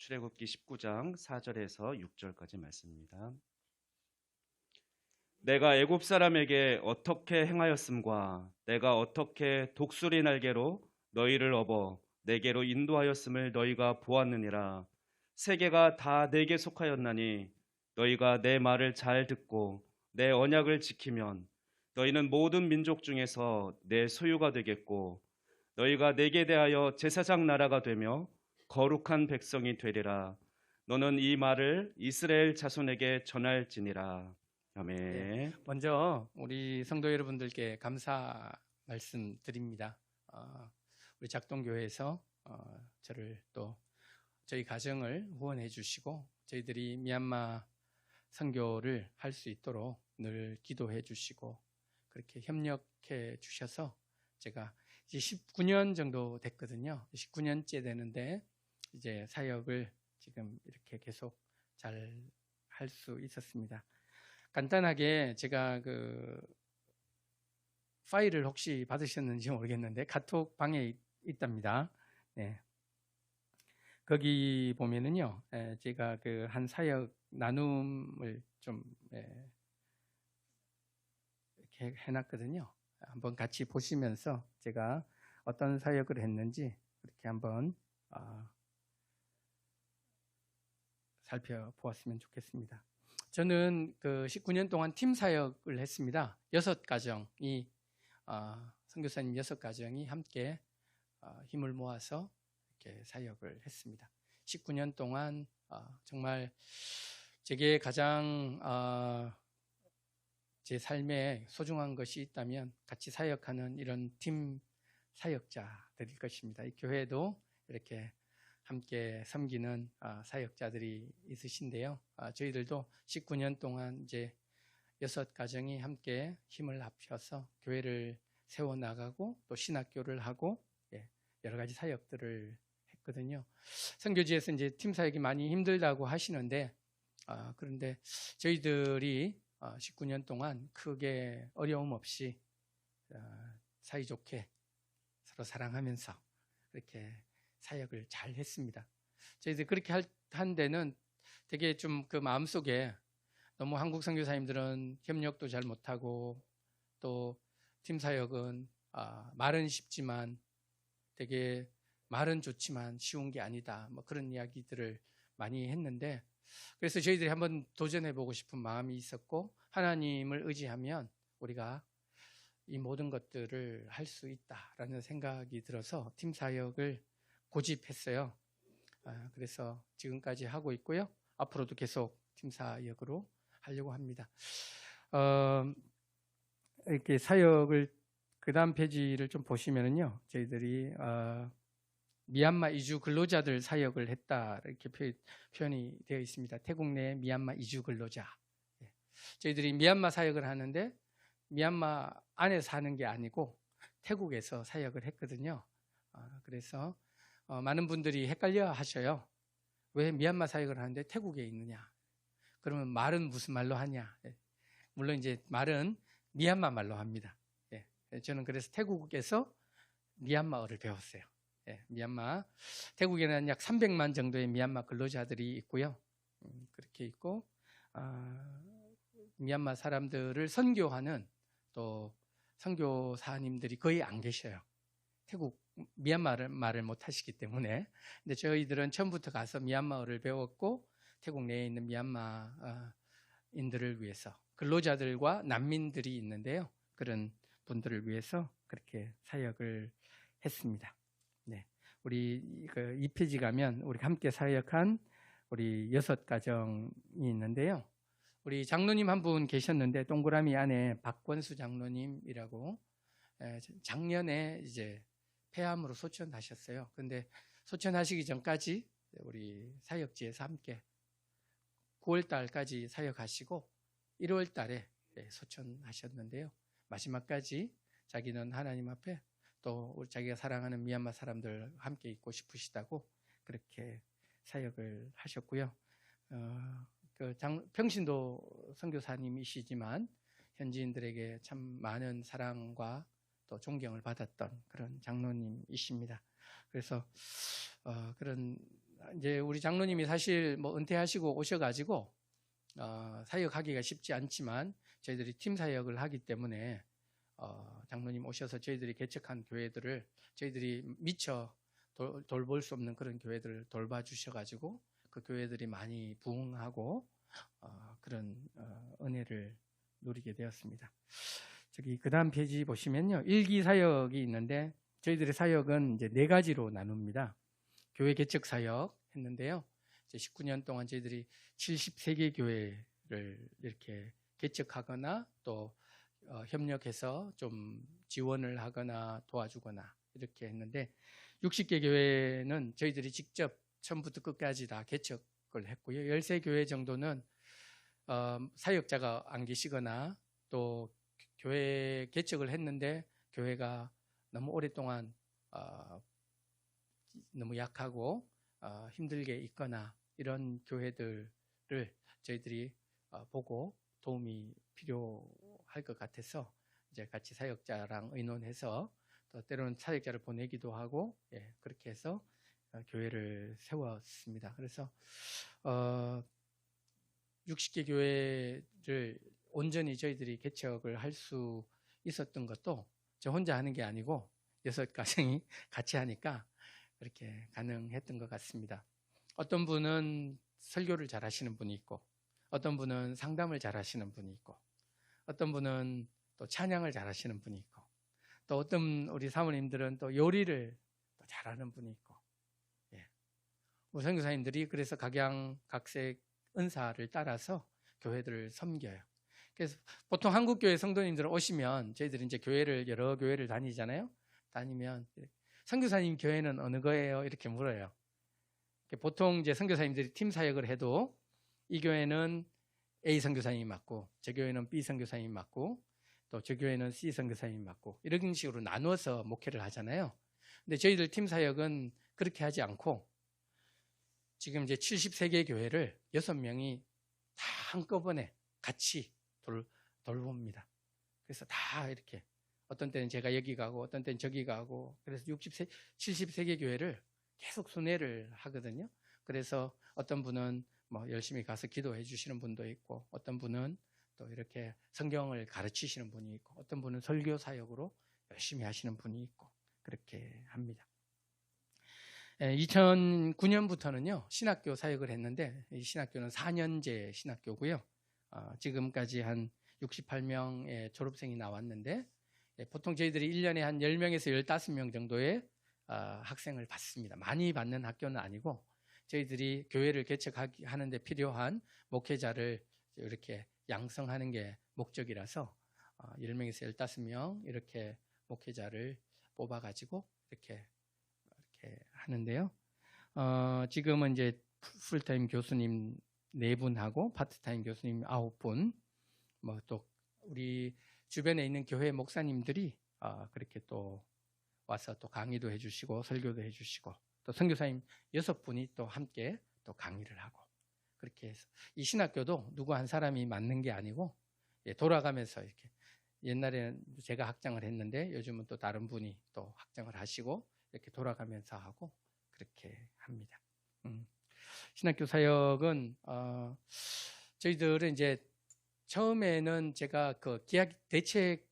출애굽기 19장 4절에서 6절까지 말씀입니다. 내가 애굽 사람에게 어떻게 행하였음과 내가 어떻게 독수리 날개로 너희를 업어 내게로 인도하였음을 너희가 보았느니라. 세계가 다 내게 속하였나니 너희가 내 말을 잘 듣고 내 언약을 지키면 너희는 모든 민족 중에서 내 소유가 되겠고 너희가 내게 대하여 제사장 나라가 되며 거룩한 백성이 되리라. 너는 이 말을 이스라엘 자손에게 전할지니라. 예, 아멘. 먼저 우리 성도 여러분들께 감사 말씀드립니다. 우리 작동교회에서 저를 또 저희 가정을 후원해 주시고 저희들이 미얀마 선교를 할 수 있도록 늘 기도해 주시고 그렇게 협력해 주셔서 제가 이제 19년 정도 됐거든요. 19년째 되는데 이제 사역을 지금 이렇게 계속 잘 할 수 있었습니다. 간단하게 제가 그 파일을 혹시 받으셨는지 모르겠는데 카톡 방에 있답니다. 네. 거기 보면은요, 제가 그 한 사역 나눔을 좀 이렇게 해놨거든요. 한번 같이 보시면서 제가 어떤 사역을 했는지 이렇게 한번 살펴보았으면 좋겠습니다. 저는 그 19년 동안 팀 사역을 했습니다. 6가정이 선교사님 6가정이 함께 힘을 모아서 이렇게 사역을 했습니다. 19년 동안 정말 제게 가장 제 삶에 소중한 것이 있다면 같이 사역하는 이런 팀 사역자들일 것입니다. 이 교회도 이렇게 함께 섬기는 사역자들이 있으신데요. 저희들도 19년 동안 이제 6가정이 함께 힘을 합쳐서 교회를 세워나가고 또 신학교를 하고 여러 가지 사역들을 했거든요. 선교지에서 이제 팀 사역이 많이 힘들다고 하시는데 그런데 저희들이 19년 동안 크게 어려움 없이 사이좋게 서로 사랑하면서 이렇게 사역을 잘 했습니다. 저희들 그렇게 한 데는 되게 좀 그 마음속에 너무 한국 선교사님들은 협력도 잘 못하고 또 팀 사역은 말은 쉽지만 되게 말은 좋지만 쉬운 게 아니다. 뭐 그런 이야기들을 많이 했는데 그래서 저희들이 한번 도전해보고 싶은 마음이 있었고 하나님을 의지하면 우리가 이 모든 것들을 할 수 있다라는 생각이 들어서 팀 사역을 고집했어요. 그래서 지금까지 하고 있고요. 앞으로도 계속 팀 사역으로 하려고 합니다. 이렇게 사역을 그 다음 페이지를 좀 보시면은요, 저희들이 미얀마 이주 근로자들 사역을 했다 이렇게 표현이 되어 있습니다. 태국 내 미얀마 이주 근로자. 저희들이 미얀마 사역을 하는데 미얀마 안에 사는 게 아니고 태국에서 사역을 했거든요. 그래서 많은 분들이 헷갈려 하셔요. 왜 미얀마 사역을 하는데 태국에 있느냐? 그러면 말은 무슨 말로 하냐? 물론 이제 말은 미얀마 말로 합니다. 저는 그래서 태국에서 미얀마어를 배웠어요. 미얀마 태국에는 약 300만 정도의 미얀마 근로자들이 있고요. 그렇게 있고 미얀마 사람들을 선교하는 또 선교사님들이 거의 안 계셔요. 태국 미얀마를 말을 못 하시기 때문에. 근데 저희들은 처음부터 가서 미얀마어를 배웠고 태국 내에 있는 미얀마인들을 위해서 근로자들과 난민들이 있는데요. 그런 분들을 위해서 그렇게 사역을 했습니다. 네, 우리 그 2페이지 가면 우리 함께 사역한 우리 6가정이 있는데요. 우리 장로님 한 분 계셨는데 동그라미 안에 박권수 장로님이라고 작년에 이제 폐암으로 소천하셨어요. 그런데 소천하시기 전까지 우리 사역지에서 함께 9월 달까지 사역하시고 1월 달에 소천하셨는데요. 마지막까지 자기는 하나님 앞에 또 자기가 사랑하는 미얀마 사람들 함께 있고 싶으시다고 그렇게 사역을 하셨고요. 평신도 선교사님이시지만 현지인들에게 참 많은 사랑과 또 존경을 받았던 그런 장로님이십니다. 그래서 그런 이제 우리 장로님이 사실 뭐 은퇴하시고 오셔가지고 사역하기가 쉽지 않지만 저희들이 팀 사역을 하기 때문에 장로님 오셔서 저희들이 개척한 교회들을 저희들이 미처 돌볼 수 없는 그런 교회들을 돌봐주셔가지고 그 교회들이 많이 부흥하고 그런 은혜를 누리게 되었습니다. 저기 그다음 페이지 보시면요, 일기 사역이 있는데 저희들의 사역은 이제 4가지로 나눕니다. 교회 개척 사역 했는데요. 이제 19년 동안 저희들이 73개 교회를 이렇게 개척하거나 또 협력해서 좀 지원을 하거나 도와주거나 이렇게 했는데 60개 교회는 저희들이 직접 처음부터 끝까지 다 개척을 했고요. 13교회 정도는 사역자가 안 계시거나 또 교회 개척을 했는데 교회가 너무 오랫동안 너무 약하고 힘들게 있거나 이런 교회들을 저희들이 보고 도움이 필요할 것 같아서 이제 같이 사역자랑 의논해서 또 때로는 사역자를 보내기도 하고 그렇게 해서 교회를 세웠습니다. 그래서 60개 교회를 온전히 저희들이 개척을 할 수 있었던 것도 저 혼자 하는 게 아니고 6가정이 같이 하니까 그렇게 가능했던 것 같습니다. 어떤 분은 설교를 잘 하시는 분이 있고 어떤 분은 상담을 잘 하시는 분이 있고 어떤 분은 또 찬양을 잘 하시는 분이 있고 또 어떤 우리 사모님들은 또 요리를 또 잘하는 분이 있고 우리 선교사님들이 그래서 각양각색 은사를 따라서 교회들을 섬겨요. 그래서 보통 한국교회 성도님들 오시면 저희들이 이제 여러 교회를 다니잖아요. 다니면 선교사님 교회는 어느 거예요? 이렇게 물어요. 보통 이제 선교사님들이 팀 사역을 해도 이 교회는 A 선교사님이 맡고 저 교회는 B 선교사님이 맡고 또 저 교회는 C 선교사님이 맡고 이런 식으로 나누어서 목회를 하잖아요. 근데 저희들 팀 사역은 그렇게 하지 않고 지금 이제 73개 교회를 6명이 다 한꺼번에 같이 돌봅니다. 그래서 다 이렇게 어떤 때는 제가 여기 가고 어떤 때는 저기 가고 그래서 73개 교회를 계속 순회를 하거든요. 그래서 어떤 분은 뭐 열심히 가서 기도해 주시는 분도 있고 어떤 분은 또 이렇게 성경을 가르치시는 분이 있고 어떤 분은 설교 사역으로 열심히 하시는 분이 있고 그렇게 합니다. 2009년부터는요 신학교 사역을 했는데 이 신학교는 4년제 신학교고요. 지금까지 한 68명의 졸업생이 나왔는데 보통 저희들이 1년에 한 10명에서 15명 정도의 학생을 받습니다. 많이 받는 학교는 아니고 저희들이 교회를 개척하는 데 필요한 목회자를 이렇게 양성하는 게 목적이라서 10명에서 15명 이렇게 목회자를 뽑아가지고 이렇게 하는데요. 지금은 이제 풀타임 교수님 4분하고 파트타임 교수님 9분, 뭐 또 우리 주변에 있는 교회 목사님들이 그렇게 또 와서 또 강의도 해주시고 설교도 해주시고 또 선교사님 6분이 또 함께 또 강의를 하고 그렇게 해서 이 신학교도 누구 한 사람이 맡는 게 아니고 돌아가면서 이렇게 옛날에는 제가 학장을 했는데 요즘은 또 다른 분이 또 학장을 하시고 이렇게 돌아가면서 하고 그렇게 합니다. 신학교 사역은 저희들은 이제 처음에는 제가 그 기약 대책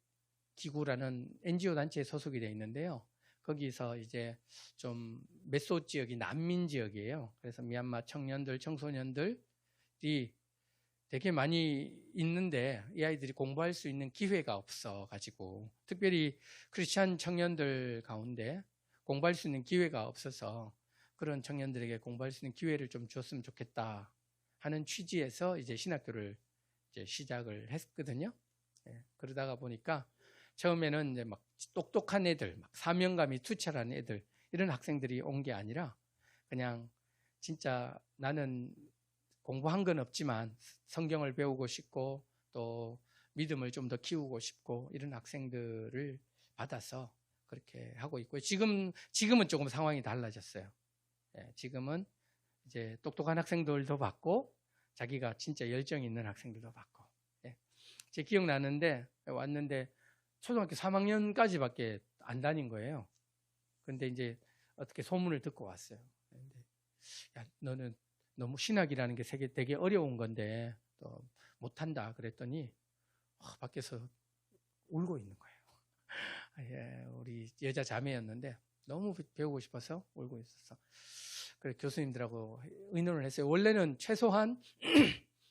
기구라는 NGO 단체에 소속이 되어 있는데요. 거기서 이제 좀 메소 지역이 난민 지역이에요. 그래서 미얀마 청년들, 청소년들이 되게 많이 있는데 이 아이들이 공부할 수 있는 기회가 없어가지고 특별히 크리스찬 청년들 가운데 공부할 수 있는 기회가 없어서 그런 청년들에게 공부할 수 있는 기회를 좀 줬으면 좋겠다 하는 취지에서 이제 신학교를 이제 시작을 했거든요. 그러다가 보니까 처음에는 이제 막 똑똑한 애들, 막 사명감이 투철한 애들 이런 학생들이 온 게 아니라 그냥 진짜 나는 공부한 건 없지만 성경을 배우고 싶고 또 믿음을 좀 더 키우고 싶고 이런 학생들을 받아서 그렇게 하고 있고요. 지금은 조금 상황이 달라졌어요. 지금은 이제 똑똑한 학생들도 받고 자기가 진짜 열정 있는 학생들도 받고. 제 기억나는데 왔는데 초등학교 3학년까지밖에 안 다닌 거예요. 근데 이제 어떻게 소문을 듣고 왔어요. 야, 너는 너무 신학이라는 게 되게 어려운 건데 또 못한다 그랬더니 밖에서 울고 있는 거예요. 예, 우리 여자 자매였는데 너무 배우고 싶어서 울고 있었어. 그래 교수님들하고 의논을 했어요. 원래는 최소한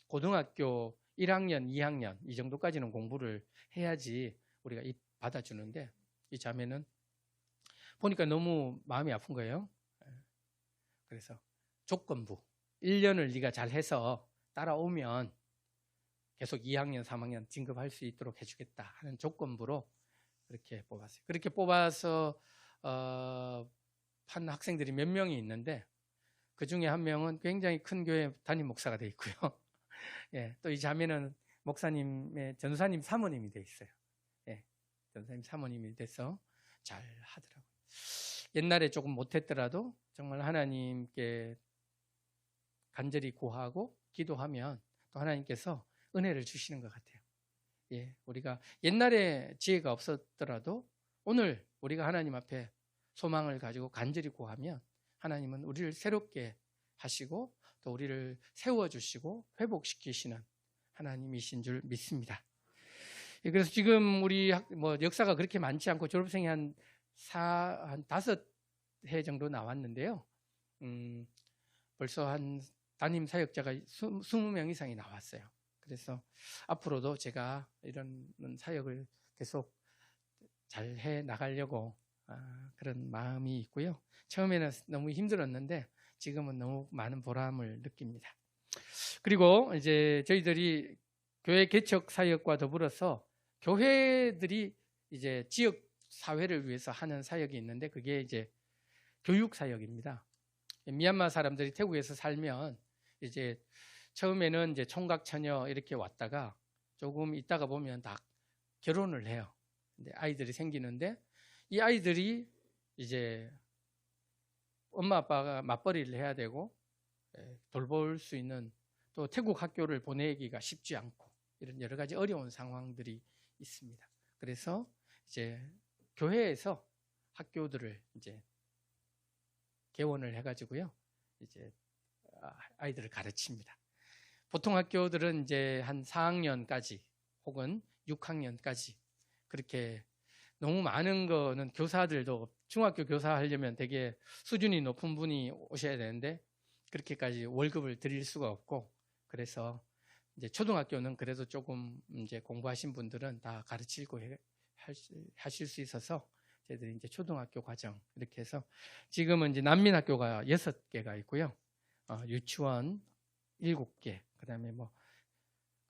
고등학교 1학년, 2학년 이 정도까지는 공부를 해야지 우리가 받아주는데 이 자매는 보니까 너무 마음이 아픈 거예요. 그래서 조건부 1년을 네가 잘해서 따라오면 계속 2학년, 3학년 진급할 수 있도록 해주겠다 하는 조건부로 그렇게 뽑았어요. 그렇게 뽑아서 한 학생들이 몇 명이 있는데 그 중에 한 명은 굉장히 큰 교회 담임 목사가 돼 있고요. 예, 또 이 자매는 목사님의 전사님 사모님이 돼 있어요. 예, 전사님 사모님이 돼서 잘 하더라고요. 옛날에 조금 못했더라도 정말 하나님께 간절히 구하고 기도하면 또 하나님께서 은혜를 주시는 것 같아요. 예, 우리가 옛날에 지혜가 없었더라도 오늘 우리가 하나님 앞에 소망을 가지고 간절히 구하면 하나님은 우리를 새롭게 하시고 또 우리를 세워주시고 회복시키시는 하나님이신 줄 믿습니다. 예, 그래서 지금 우리 역사가 그렇게 많지 않고 졸업생이 한 5해 정도 나왔는데요. 벌써 한 담임 사역자가 20명 이상이 나왔어요. 그래서 앞으로도 제가 이런 사역을 계속 잘 해 나가려고 그런 마음이 있고요. 처음에는 너무 힘들었는데 지금은 너무 많은 보람을 느낍니다. 그리고 이제 저희들이 교회 개척 사역과 더불어서 교회들이 이제 지역 사회를 위해서 하는 사역이 있는데 그게 이제 교육 사역입니다. 미얀마 사람들이 태국에서 살면 이제 처음에는 이제 총각 처녀 이렇게 왔다가 조금 있다가 보면 다 결혼을 해요. 근데 아이들이 생기는데 이 아이들이 이제 엄마 아빠가 맞벌이를 해야 되고 돌볼 수 있는 또 태국 학교를 보내기가 쉽지 않고 이런 여러 가지 어려운 상황들이 있습니다. 그래서 이제 교회에서 학교들을 이제 개원을 해가지고요. 이제 아이들을 가르칩니다. 보통 학교들은 이제 한 4학년까지 혹은 6학년까지 그렇게 너무 많은 거는 교사들도 중학교 교사 하려면 되게 수준이 높은 분이 오셔야 되는데 그렇게까지 월급을 드릴 수가 없고 그래서 이제 초등학교는 그래도 조금 이제 공부하신 분들은 다 가르치고 하실 수 있어서 저희들이 이제 초등학교 과정 이렇게 해서 지금은 이제 난민학교가 6개가 있고요. 유치원 7개, 그다음에 뭐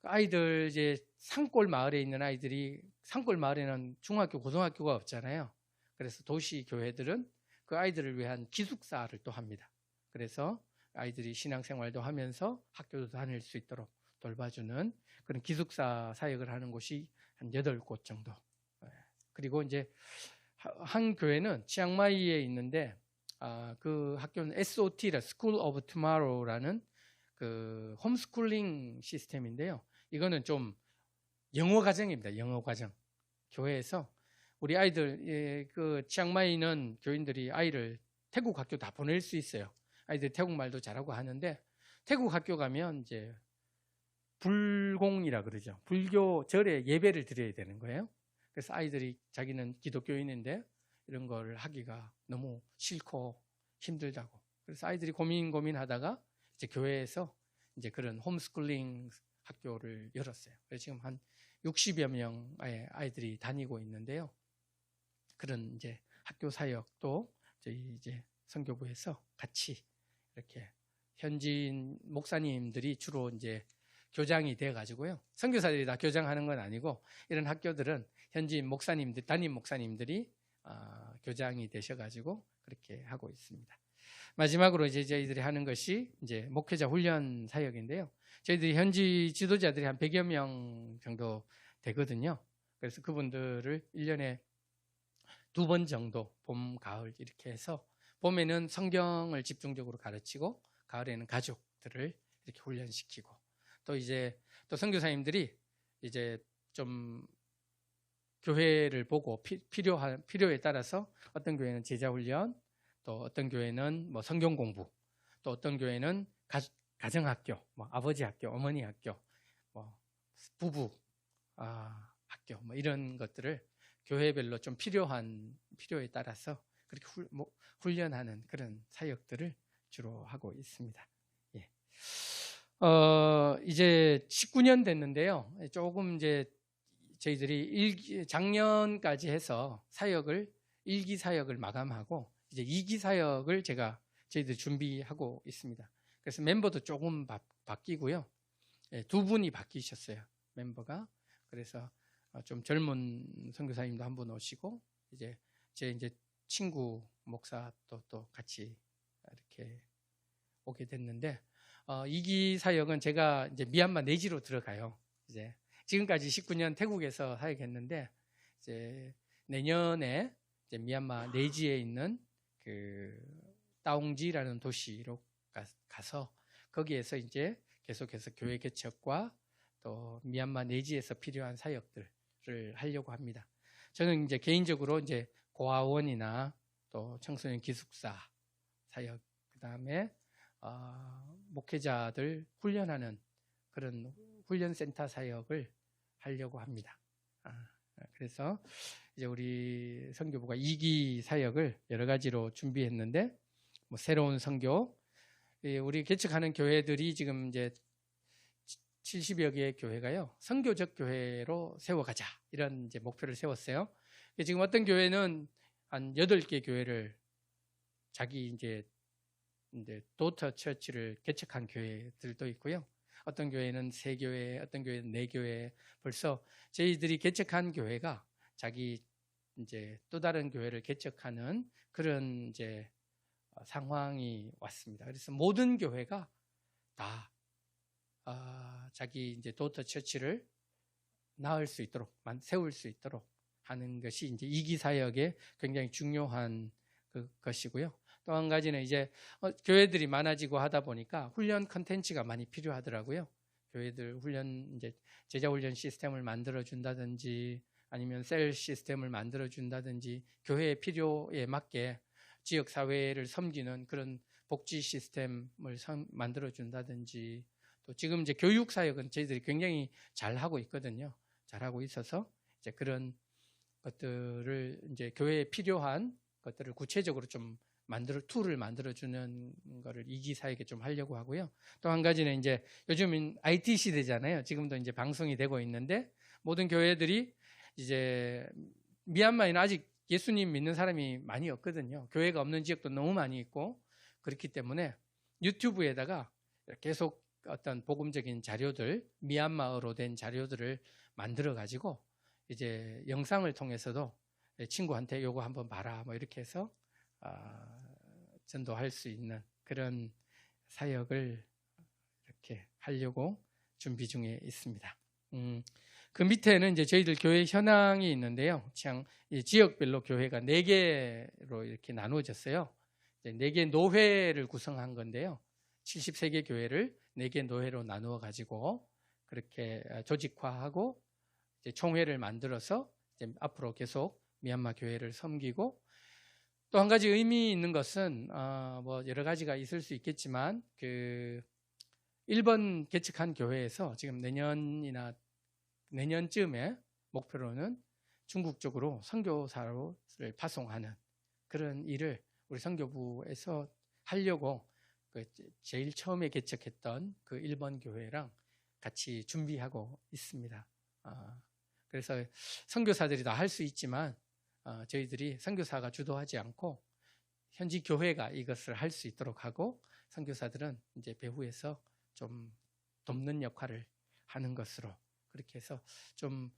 아이들 이제 산골 마을에 있는 아이들이 산골 마을에는 중학교, 고등학교가 없잖아요. 그래서 도시 교회들은 그 아이들을 위한 기숙사를 또 합니다. 그래서 아이들이 신앙생활도 하면서 학교도 다닐 수 있도록 돌봐주는 그런 기숙사 사역을 하는 곳이 한 8곳 정도. 그리고 이제 한 교회는 치앙마이에 있는데 그 학교는 SOT라 School of Tomorrow라는 그 홈스쿨링 시스템인데요. 이거는 좀 영어 과정입니다. 영어 과정. 교회에서 우리 아이들 그 치앙마이는 교인들이 아이를 태국 학교 다 보낼 수 있어요. 아이들 태국말도 잘하고 하는데 태국 학교 가면 이제 불공이라 그러죠. 불교 절에 예배를 드려야 되는 거예요. 그래서 아이들이 자기는 기독교인인데 이런 걸 하기가 너무 싫고 힘들다고. 그래서 아이들이 고민하다가 이제 교회에서 이제 그런 홈스쿨링 학교를 열었어요. 그래서 지금 한 60여 명의 아이들이 다니고 있는데요. 그런 이제 학교 사역도 저희 이제 선교부에서 같이 이렇게 현지인 목사님들이 주로 이제 교장이 돼 가지고요. 선교사들이 다 교장하는 건 아니고 이런 학교들은 현지인 목사님들, 담임 목사님들이 교장이 되셔 가지고 그렇게 하고 있습니다. 마지막으로 이제 저희들이 하는 것이 이제 목회자 훈련 사역인데요. 저희들이 현지 지도자들이 한 100여 명 정도 되거든요. 그래서 그분들을 1년에 2번 정도 봄, 가을 이렇게 해서 봄에는 성경을 집중적으로 가르치고 가을에는 가족들을 이렇게 훈련시키고 또 이제 또 선교사님들이 이제 좀 교회를 보고 필요에 따라서 어떤 교회는 제자 훈련 또 어떤 교회는 뭐 성경 공부 또 어떤 교회는 가정학교, 뭐 아버지 학교, 어머니 학교, 뭐 부부 학교, 뭐 이런 것들을 교회별로 좀 필요에 따라서 그렇게 훈련하는 그런 사역들을 주로 하고 있습니다. 예. 이제 19년 됐는데요. 조금 이제 저희들이 작년까지 해서 1기 사역을 마감하고 이제 2기 사역을 저희들이 준비하고 있습니다. 그래서 멤버도 조금 바뀌고요. 예, 2분이 바뀌셨어요. 멤버가. 그래서 좀 젊은 선교사님도 한 분 오시고 이제 친구 목사 또 같이 이렇게 오게 됐는데 2기 사역은 제가 이제 미얀마 내지로 들어가요. 이제 지금까지 19년 태국에서 사역했는데 이제 내년에 이제 미얀마 내지에 있는 그 따옹지라는 도시로 가서 거기에서 이제 계속해서 교회 개척과 또 미얀마 내지에서 필요한 사역들을 하려고 합니다. 저는 이제 개인적으로 이제 고아원이나 또 청소년 기숙사 사역, 그다음에 목회자들 훈련하는 그런 훈련센터 사역을 하려고 합니다. 그래서 이제 우리 선교부가 2기 사역을 여러 가지로 준비했는데 뭐 새로운 선교, 우리 개척하는 교회들이 지금 이제 70여 개의 교회가요, 선교적 교회로 세워가자 이런 이제 목표를 세웠어요. 지금 어떤 교회는 한 8개 교회를 자기 이제 도터 처치를 개척한 교회들도 있고요. 어떤 교회는 3교회, 어떤 교회는 4교회. 벌써 저희들이 개척한 교회가 자기 이제 또 다른 교회를 개척하는 그런 이제 상황이 왔습니다. 그래서 모든 교회가 다 자기 이제 도터 처치를 낳을 수 있도록 세울 수 있도록 하는 것이 이제 2기 사역의 굉장히 중요한 것이고요. 또 한 가지는 이제 교회들이 많아지고 하다 보니까 훈련 컨텐츠가 많이 필요하더라고요. 교회들 이제 제자 훈련 시스템을 만들어 준다든지 아니면 셀 시스템을 만들어 준다든지 교회의 필요에 맞게 지역 사회를 섬기는 그런 복지 시스템을 만들어 준다든지, 또 지금 이제 교육 사역은 저희들이 굉장히 잘 하고 있거든요. 잘 하고 있어서 이제 그런 것들을 이제 교회에 필요한 것들을 구체적으로 좀 툴을 만들어주는 거를 2기 사역에 좀 하려고 하고요. 또 한 가지는 이제 요즘은 IT 시대잖아요. 지금도 이제 방송이 되고 있는데 모든 교회들이 이제 미얀마에는 아직 예수님 믿는 사람이 많이 없거든요. 교회가 없는 지역도 너무 많이 있고 그렇기 때문에 유튜브에다가 계속 어떤 복음적인 자료들, 미얀마어로 된 자료들을 만들어 가지고 이제 영상을 통해서도 친구한테 요거 한번 봐라 뭐 이렇게 해서 전도할 수 있는 그런 사역을 이렇게 하려고 준비 중에 있습니다. 그 밑에는 이제 저희들 교회 현황이 있는데요. 지역별로 교회가 4개로 이렇게 나누어졌어요. 4개 노회를 구성한 건데요. 73개 교회를 4개 노회로 나누어 가지고 그렇게 조직화하고 이제 총회를 만들어서 이제 앞으로 계속 미얀마 교회를 섬기고, 또 한 가지 의미 있는 것은 뭐 여러 가지가 있을 수 있겠지만 그 1번 개척한 교회에서 지금 내년쯤에 목표로는 중국 쪽으로 선교사를 파송하는 그런 일을 우리 선교부에서 하려고 제일 처음에 개척했던 그 1번 교회랑 같이 준비하고 있습니다. 그래서 선교사들이 다 할 수 있지만 저희들이 선교사가 주도하지 않고 현지 교회가 이것을 할 수 있도록 하고 선교사들은 이제 배후에서 좀 돕는 역할을 하는 것으로 그렇게 해서 좀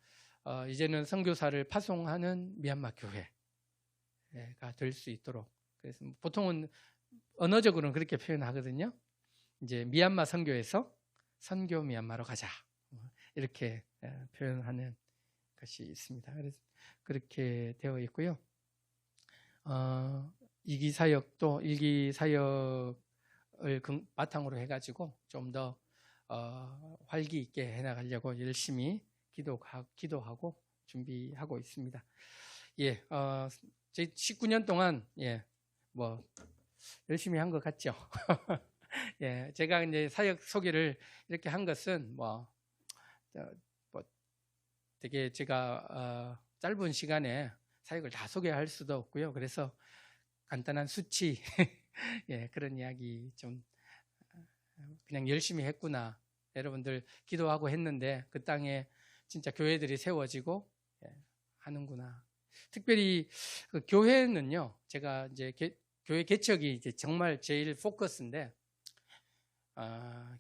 이제는 선교사를 파송하는 미얀마 교회가 될 수 있도록, 그래서 보통은 언어적으로는 그렇게 표현하거든요. 이제 미얀마 선교에서 선교 미얀마로 가자 이렇게 표현하는 것이 있습니다. 그래서 그렇게 되어 있고요. 2기 사역도 1기 사역을 바탕으로 해가지고 좀 더 활기 있게 해나가려고 열심히 기도하고 준비하고 있습니다. 예, 제 19년 동안 뭐 열심히 한 것 같죠. 예, 제가 이제 사역 소개를 이렇게 한 것은 뭐 되게 제가 짧은 시간에 사역을 다 소개할 수도 없고요. 그래서 간단한 수치 예, 그런 이야기 좀 그냥 열심히 했구나. 여러분들 기도하고 했는데 그 땅에 진짜 교회들이 세워지고 예, 하는구나. 특별히 그 교회는요, 제가 이제 교회 개척이 이제 정말 제일 포커스인데,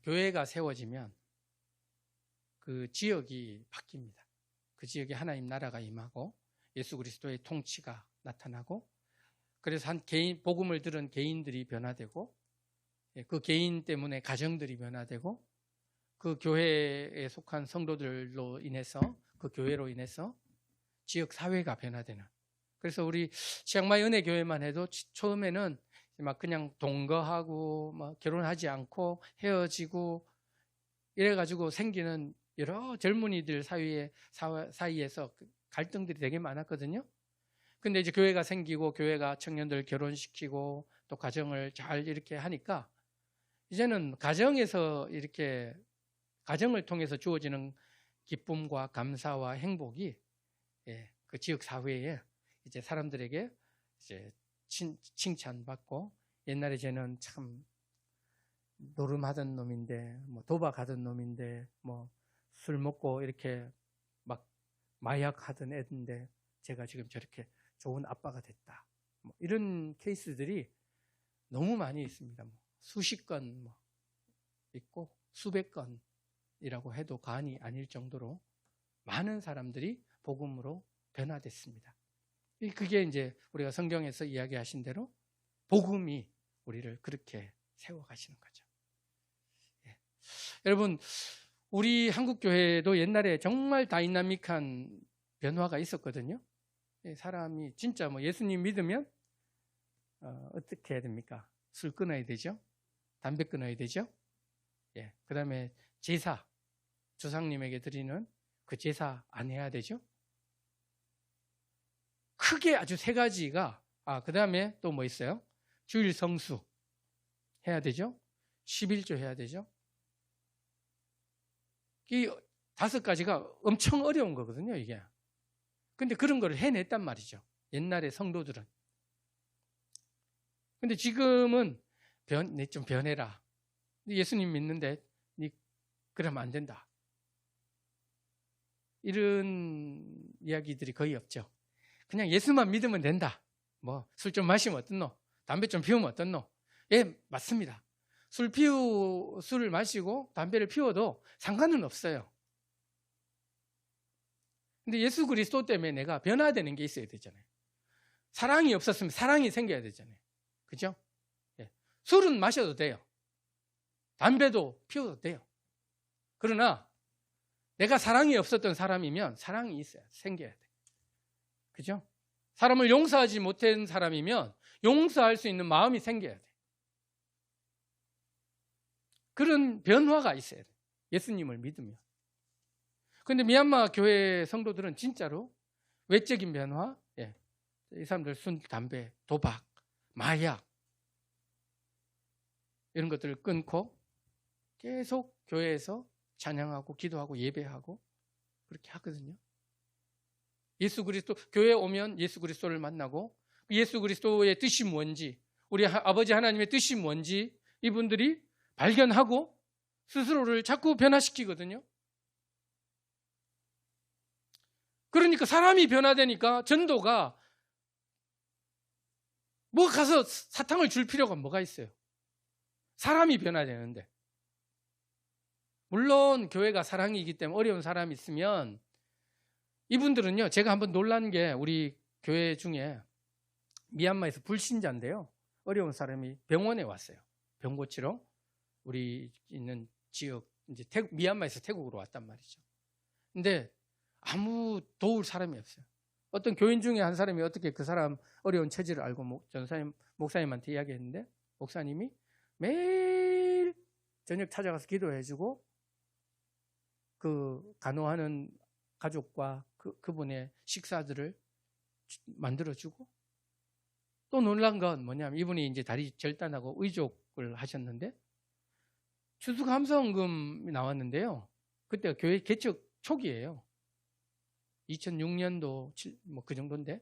교회가 세워지면 그 지역이 바뀝니다. 그 지역에 하나님 나라가 임하고 예수 그리스도의 통치가 나타나고, 그래서 한 개인, 복음을 들은 개인들이 변화되고, 그 개인 때문에 가정들이 변화되고, 그 교회에 속한 성도들로 인해서, 그 교회로 인해서 지역 사회가 변화되는. 그래서 우리 치앙마이 은혜교회만 해도 처음에는 막 그냥 동거하고 막 결혼하지 않고 헤어지고 이래가지고 생기는 여러 젊은이들 사이에서 갈등들이 되게 많았거든요. 근데 이제 교회가 생기고 교회가 청년들 결혼시키고 또 가정을 잘 이렇게 하니까 이제는 가정에서 이렇게 가정을 통해서 주어지는 기쁨과 감사와 행복이 그 지역 사회에 이제 사람들에게 이제 칭찬받고, 옛날에 쟤는 참 노름하던 놈인데, 뭐 도박하던 놈인데, 뭐 술 먹고 이렇게 막 마약하던 애인데 제가 지금 저렇게 좋은 아빠가 됐다. 뭐 이런 케이스들이 너무 많이 있습니다. 뭐 수십 건 뭐 있고 수백 건이라고 해도 과언이 아닐 정도로 많은 사람들이 복음으로 변화됐습니다. 그게 이제 우리가 성경에서 이야기하신 대로 복음이 우리를 그렇게 세워가시는 거죠. 예. 여러분, 우리 한국교회도 옛날에 정말 다이나믹한 변화가 있었거든요. 사람이 진짜 뭐 예수님 믿으면 어떻게 해야 됩니까? 술 끊어야 되죠. 담배 끊어야 되죠. 예. 그 다음에 제사, 조상님에게 드리는 그 제사 안 해야 되죠. 크게 아주 세 가지가, 그 다음에 또 뭐 있어요? 주일 성수 해야 되죠. 11조 해야 되죠. 이 5가지가 엄청 어려운 거거든요, 이게. 근데 그런 거를 해냈단 말이죠. 옛날의 성도들은. 근데 지금은 좀 변해라. 예수님 믿는데 니 그러면 안 된다. 이런 이야기들이 거의 없죠. 그냥 예수만 믿으면 된다. 뭐 술 좀 마시면 어떻노? 담배 좀 피우면 어떻노? 예, 맞습니다. 술을 마시고 담배를 피워도 상관은 없어요. 근데 예수 그리스도 때문에 내가 변화되는 게 있어야 되잖아요. 사랑이 없었으면 사랑이 생겨야 되잖아요. 그죠? 예. 술은 마셔도 돼요. 담배도 피워도 돼요. 그러나 내가 사랑이 없었던 사람이면 사랑이 있어야 생겨야 돼. 그죠? 사람을 용서하지 못한 사람이면 용서할 수 있는 마음이 생겨야 돼. 그런 변화가 있어야 돼. 예수님을 믿으면. 그런데 미얀마 교회 성도들은 진짜로 외적인 변화, 이 사람들 술, 담배, 도박, 마약 이런 것들을 끊고 계속 교회에서 찬양하고 기도하고 예배하고 그렇게 하거든요. 예수 그리스도, 교회에 오면 예수 그리스도를 만나고 예수 그리스도의 뜻이 뭔지, 우리 아버지 하나님의 뜻이 뭔지 이분들이 발견하고 스스로를 자꾸 변화시키거든요. 그러니까 사람이 변화되니까 전도가 뭐 가서 사탕을 줄 필요가 뭐가 있어요. 사람이 변화되는데. 물론 교회가 사랑이기 때문에 어려운 사람이 있으면 이분들은요, 제가 한번 놀란 게 우리 교회 중에 미얀마에서 불신자인데요. 어려운 사람이 병원에 왔어요. 병 고치러. 우리 있는 지역, 이제 미얀마에서 태국으로 왔단 말이죠. 근데 아무 도울 사람이 없어요. 어떤 교인 중에 한 사람이 어떻게 그 사람 어려운 처지를 알고 목사님한테 이야기했는데, 목사님이 매일 저녁 찾아가서 기도해주고 그 간호하는 가족과 그분의 식사들을 만들어주고, 또 놀란 건 뭐냐면 이분이 이제 다리 절단하고 의족을 하셨는데 추수감사원금이 나왔는데요. 그때가 교회 개척 초기예요. 2006년도 뭐 그 정도인데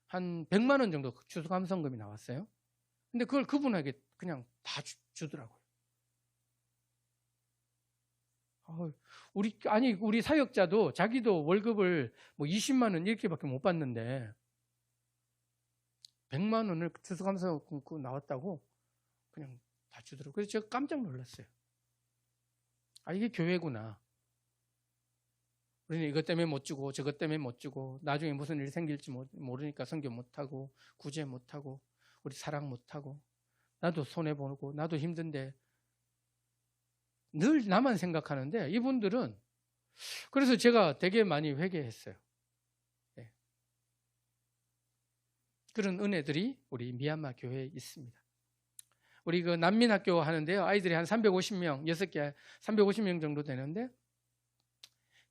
한 100만 원 정도 추수감사원금이 나왔어요. 근데 그걸 그분에게 그냥 다 주더라고요. 우리 사역자도 자기도 월급을 뭐 20만 원 이렇게밖에 못 받는데 100만 원을 추수감사원금 나왔다고 그냥 다 주더라고요. 그래서 제가 깜짝 놀랐어요. 이게 교회구나. 우리는 이것 때문에 못 주고 저것 때문에 못 주고 나중에 무슨 일이 생길지 모르니까 선교 못하고 구제 못하고 우리 사랑 못하고 나도 손해보고 나도 힘든데 늘 나만 생각하는데 이분들은 그래서 제가 되게 많이 회개했어요. 네. 그런 은혜들이 우리 미얀마 교회에 있습니다. 우리 그 난민학교 하는데요. 아이들이 한 350명, 6개, 350명 정도 되는데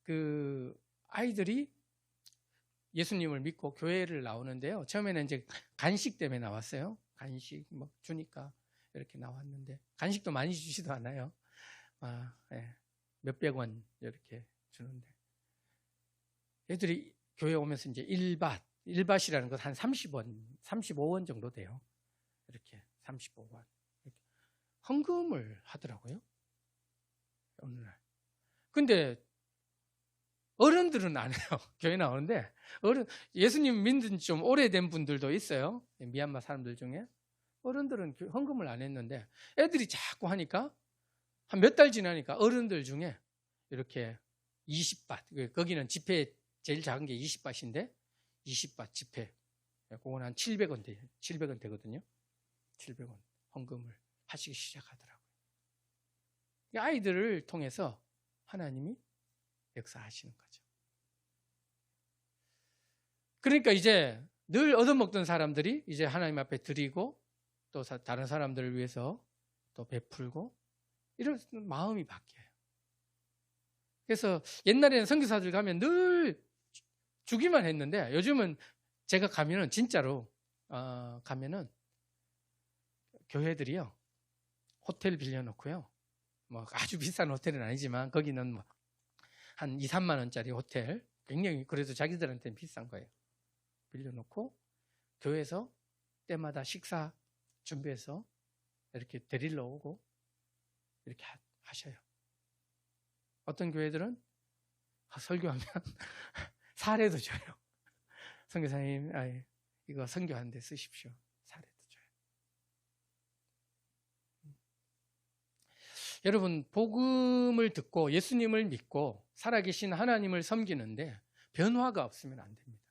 그 아이들이 예수님을 믿고 교회를 나오는데요. 처음에는 이제 간식 때문에 나왔어요. 간식 뭐 주니까 이렇게 나왔는데 간식도 많이 주지도 않아요. 예. 몇백 원 이렇게 주는데 애들이 교회 오면서 이제 1밭이라는 것 한 30원, 35원 정도 돼요. 이렇게 35원. 이렇게 헌금을 하더라고요. 어느 날. 근데 어른들은 안 해요. 교회 나오는데 예수님 믿은 지 좀 오래된 분들도 있어요. 미얀마 사람들 중에. 어른들은 헌금을 안 했는데 애들이 자꾸 하니까 한 몇 달 지나니까 어른들 중에 이렇게 20밭, 거기는 지폐 제일 작은 게 20밭인데 20밭 지폐, 그건 한 700원 돼요. 700원 되거든요. 700원 헌금을 하시기 시작하더라고요. 아이들을 통해서 하나님이 역사하시는 거죠. 그러니까 이제 늘 얻어먹던 사람들이 이제 하나님 앞에 드리고 또 다른 사람들을 위해서 또 베풀고 이런 마음이 바뀌어요. 그래서 옛날에는 선교사들 가면 늘 주기만 했는데 요즘은 제가 가면은 진짜로 가면은 교회들이요 호텔 빌려놓고요. 뭐 아주 비싼 호텔은 아니지만 거기는 뭐 한 2, 3만 원짜리 호텔 굉장히 그래도 자기들한테는 비싼 거예요. 빌려놓고 교회에서 때마다 식사 준비해서 이렇게 데리러 오고 이렇게 하셔요. 어떤 교회들은 설교하면 사례도 줘요. 선교사님 이거 선교하는데 쓰십시오. 사례도 줘요. 여러분 복음을 듣고 예수님을 믿고 살아계신 하나님을 섬기는데 변화가 없으면 안 됩니다.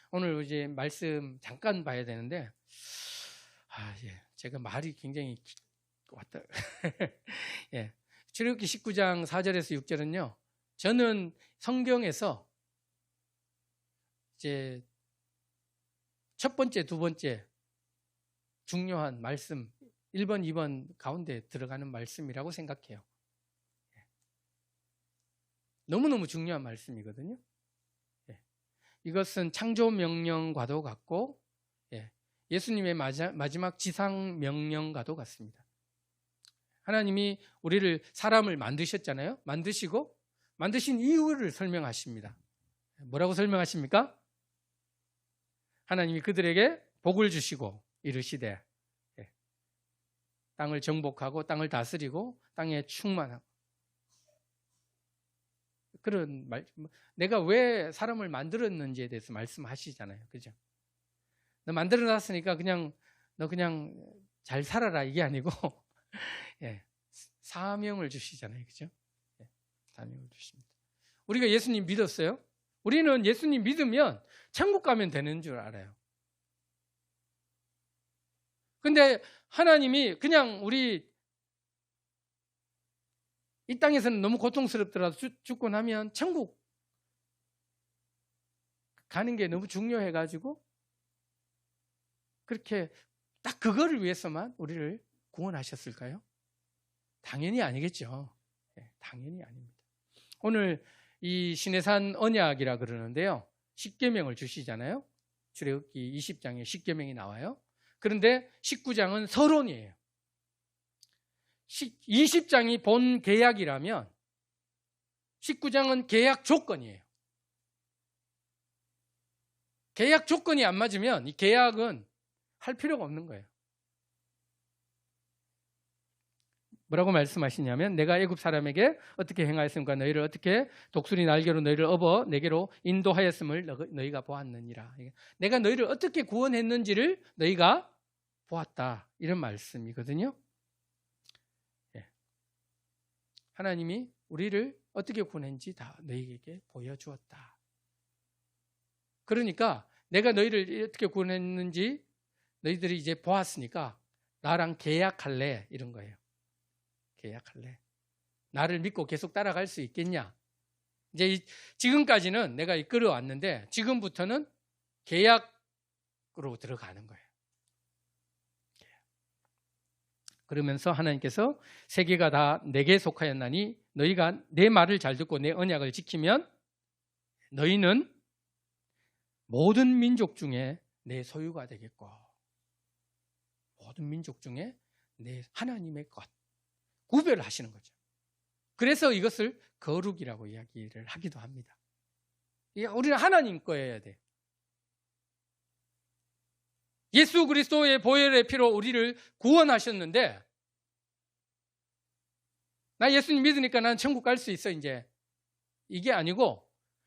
오늘 이제 말씀 잠깐 봐야 되는데 제가 말이 굉장히 왔다. 예. 출애굽기 19장 4절에서 6절은요. 저는 성경에서 이제 첫 번째, 두 번째 중요한 말씀 1번, 2번 가운데 들어가는 말씀이라고 생각해요. 너무너무 중요한 말씀이거든요. 이것은 창조 명령과도 같고 예수님의 마지막 지상 명령과도 같습니다. 하나님이 우리를 사람을 만드셨잖아요. 만드시고 만드신 이유를 설명하십니다. 뭐라고 설명하십니까? 하나님이 그들에게 복을 주시고 이르시되 땅을 정복하고 땅을 다스리고 땅에 충만하고 그런 내가 왜 사람을 만들었는지에 대해서 말씀하시잖아요. 그죠? 너 만들어놨으니까 너 그냥 잘 살아라 이게 아니고 사명을 주시잖아요. 그죠? 사명을 주십니다. 우리가 예수님 믿었어요? 우리는 예수님 믿으면 천국 가면 되는 줄 알아요. 근데 하나님이 그냥 우리 이 땅에서는 너무 고통스럽더라도 죽고 나면 천국 가는 게 너무 중요해가지고 그렇게 딱 그거를 위해서만 우리를 구원하셨을까요? 당연히 아니겠죠. 당연히 아닙니다. 오늘 이 시내산 언약이라 그러는데요. 십계명을 주시잖아요. 출애굽기 20장에 십계명이 나와요. 그런데 19장은 서론이에요. 20장이 본 계약이라면 19장은 계약 조건이에요. 계약 조건이 안 맞으면 이 계약은 할 필요가 없는 거예요. 뭐라고 말씀하시냐면 내가 애굽 사람에게 어떻게 행하였음과 너희를 어떻게 독수리 날개로 너희를 업어 내게로 인도하였음을 너희가 보았느니라. 내가 너희를 어떻게 구원했는지를 너희가 보았다. 이런 말씀이거든요. 하나님이 우리를 어떻게 구원했는지 다 너희에게 보여주었다. 그러니까 내가 너희를 어떻게 구원했는지 너희들이 이제 보았으니까 나랑 계약할래 이런 거예요. 계약할래. 나를 믿고 계속 따라갈 수 있겠냐? 이제 지금까지는 내가 이끌어왔는데 지금부터는 계약으로 들어가는 거예요. 그러면서 하나님께서 세계가 다 내게 속하였나니 너희가 내 말을 잘 듣고 내 언약을 지키면 너희는 모든 민족 중에 내 소유가 되겠고 모든 민족 중에 내 하나님의 것 구별하시는 거죠. 그래서 이것을 거룩이라고 이야기를 하기도 합니다. 우리는 하나님 거여야 돼요. 예수 그리스도의 보혈의 피로 우리를 구원하셨는데 나 예수님 믿으니까 난 천국 갈 수 있어 이제. 이게 아니고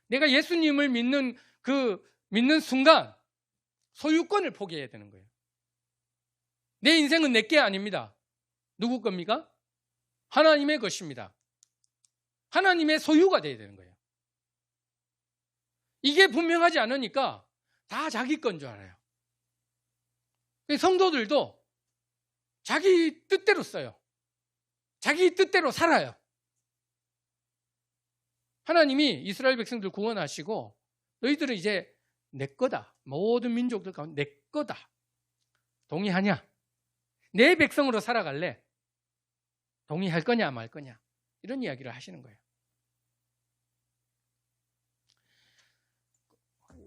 내가 예수님을 믿는 순간 소유권을 포기해야 되는 거예요. 내 인생은 내 게 아닙니다. 누구 겁니까? 하나님의 것입니다. 하나님의 소유가 돼야 되는 거예요. 이게 분명하지 않으니까 다 자기 건 줄 알아요. 성도들도 자기 뜻대로 써요. 자기 뜻대로 살아요. 하나님이 이스라엘 백성들 구원하시고 너희들은 이제 내 거다. 모든 민족들 가운데 내 거다. 동의하냐? 내 백성으로 살아갈래? 동의할 거냐 말 거냐? 이런 이야기를 하시는 거예요.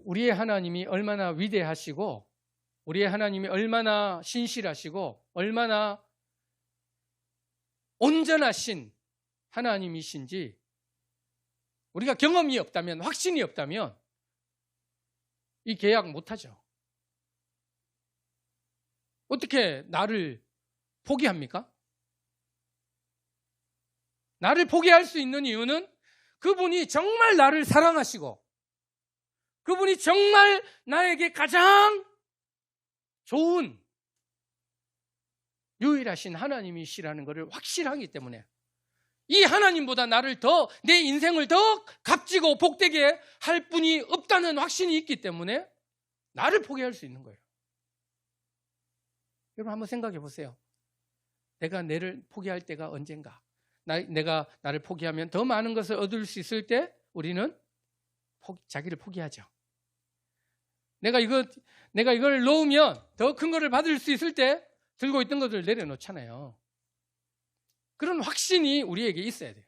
우리의 하나님이 얼마나 위대하시고 우리의 하나님이 얼마나 신실하시고 얼마나 온전하신 하나님이신지 우리가 경험이 없다면 확신이 없다면 이 계약 못하죠. 어떻게 나를 포기합니까? 나를 포기할 수 있는 이유는 그분이 정말 나를 사랑하시고 그분이 정말 나에게 가장 좋은 유일하신 하나님이시라는 것을 확실하기 때문에 이 하나님보다 나를 더 내 인생을 더 값지고 복되게 할 분이 없다는 확신이 있기 때문에 나를 포기할 수 있는 거예요. 여러분 한번 생각해 보세요. 내가 나를 포기할 때가 언젠가? 내가 나를 포기하면 더 많은 것을 얻을 수 있을 때 우리는 자기를 포기하죠. 내가 이걸 놓으면 더 큰 것을 받을 수 있을 때 들고 있던 것을 내려놓잖아요. 그런 확신이 우리에게 있어야 돼요.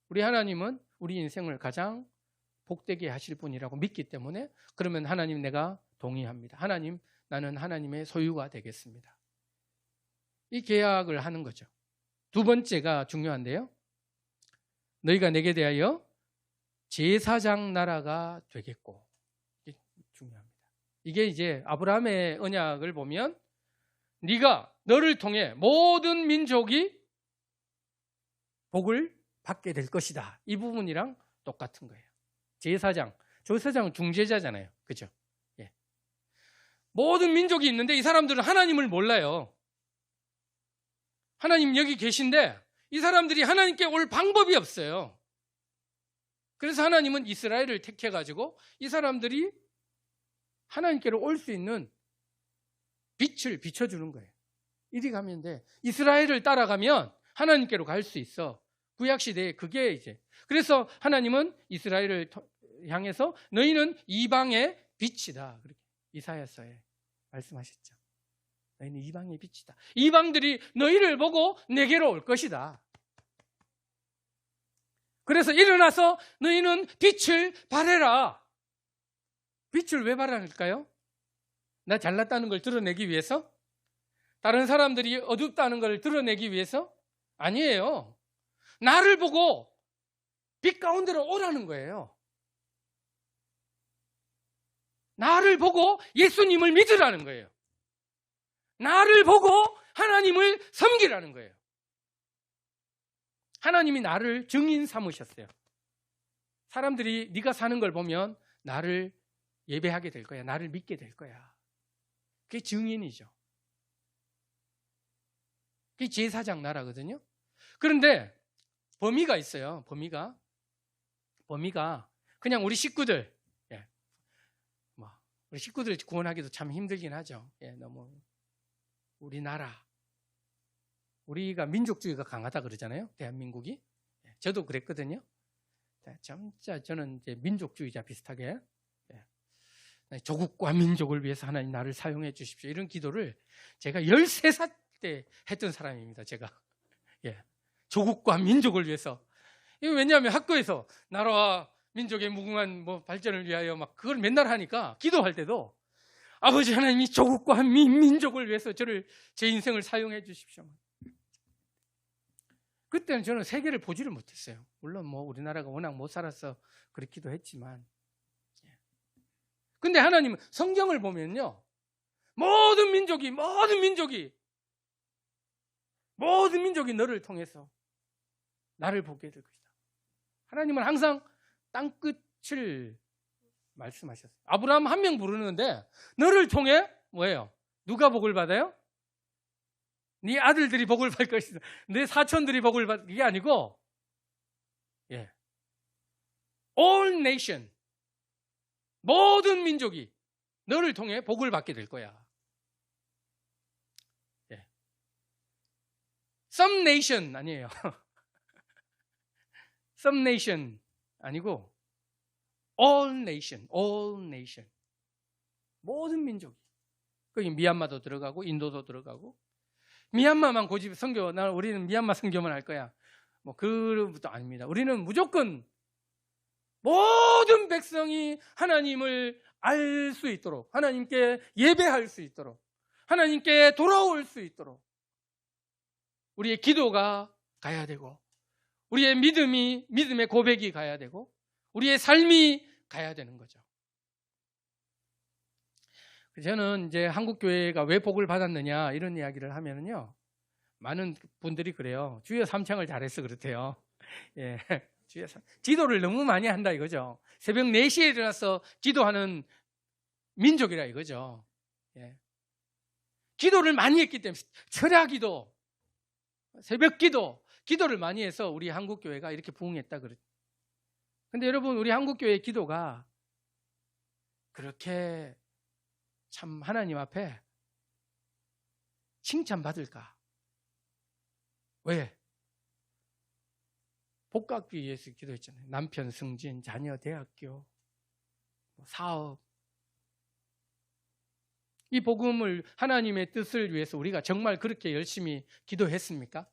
우리 하나님은 우리 인생을 가장 복되게 하실 분이라고 믿기 때문에 그러면 하나님 내가 동의합니다. 하나님 나는 하나님의 소유가 되겠습니다. 이 계약을 하는 거죠. 두 번째가 중요한데요. 너희가 내게 대하여 제사장 나라가 되겠고 이게 중요합니다. 이게 이제 아브라함의 언약을 보면 너를 통해 모든 민족이 복을 받게 될 것이다. 이 부분이랑 똑같은 거예요. 제사장은 중재자잖아요. 그죠? 예. 모든 민족이 있는데 이 사람들은 하나님을 몰라요. 하나님 여기 계신데 이 사람들이 하나님께 올 방법이 없어요. 그래서 하나님은 이스라엘을 택해가지고 이 사람들이 하나님께로 올 수 있는 빛을 비춰주는 거예요. 이리 가면 돼. 이스라엘을 따라가면 하나님께로 갈 수 있어. 구약시대에 그게 이제. 그래서 하나님은 이스라엘을 향해서 너희는 이방의 빛이다. 그렇게 이사야서에 말씀하셨죠. 너희는 이방의 빛이다. 이방들이 너희를 보고 내게로 올 것이다. 그래서 일어나서 너희는 빛을 발해라. 빛을 왜 발할까요? 나 잘났다는 걸 드러내기 위해서? 다른 사람들이 어둡다는 걸 드러내기 위해서? 아니에요. 나를 보고 빛 가운데로 오라는 거예요. 나를 보고 예수님을 믿으라는 거예요. 나를 보고 하나님을 섬기라는 거예요. 하나님이 나를 증인 삼으셨어요. 사람들이 네가 사는 걸 보면 나를 예배하게 될 거야. 나를 믿게 될 거야. 그게 증인이죠. 그게 제사장 나라거든요. 그런데 범위가 있어요. 범위가 그냥 우리 식구들, 우리 식구들 구원하기도 참 힘들긴 하죠. 너무 우리나라, 우리가 민족주의가 강하다 그러잖아요. 대한민국이. 저도 그랬거든요. 진짜 저는 이제 민족주의자 비슷하게 조국과 민족을 위해서 하나님 나를 사용해 주십시오. 이런 기도를 제가 13살 때 했던 사람입니다. 제가. 조국과 민족을 위해서. 이거 왜냐하면 학교에서 나라와 민족의 무궁한 발전을 위하여 막 그걸 맨날 하니까 기도할 때도 아버지 하나님이 조국과 민족을 위해서 제 인생을 사용해 주십시오. 그때는 저는 세계를 보지를 못했어요. 물론 우리나라가 워낙 못 살아서 그렇기도 했지만. 근데 하나님은 성경을 보면요. 모든 민족이 너를 통해서 나를 보게 될 것이다. 하나님은 항상 땅끝을 말씀하셨어요. 아브라함 한 명 부르는데 너를 통해 뭐예요? 누가 복을 받아요? 네 아들들이 복을 받을 것이다. 내 사촌들이 복을 받을 게 아니고 all nation, 모든 민족이 너를 통해 복을 받게 될 거야. Some nation 아니에요. Some nation 아니고 all nation. 모든 민족이. 거기 미얀마도 들어가고 인도도 들어가고. 미얀마만 고집 우리는 미얀마 선교만 할 거야. 그런 것도 아닙니다. 우리는 무조건 모든 백성이 하나님을 알 수 있도록, 하나님께 예배할 수 있도록, 하나님께 돌아올 수 있도록 우리의 기도가 가야 되고, 우리의 믿음의 고백이 가야 되고, 우리의 삶이 가야 되는 거죠. 저는 이제 한국교회가 왜 복을 받았느냐 이런 이야기를 하면은요, 많은 분들이 그래요. 주여 삼창을 잘해서 그렇대요. 기도를 너무 많이 한다 이거죠. 새벽 4시에 일어나서 기도하는 민족이라 이거죠. 기도를 많이 했기 때문에 철야기도, 새벽기도, 기도를 많이 해서 우리 한국교회가 이렇게 부흥했다 그랬죠. 근데 여러분, 우리 한국교회의 기도가 그렇게 참 하나님 앞에 칭찬받을까? 왜? 복 갖기 위해서 기도했잖아요. 남편 승진, 자녀 대학교, 사업. 이 복음을, 하나님의 뜻을 위해서 우리가 정말 그렇게 열심히 기도했습니까?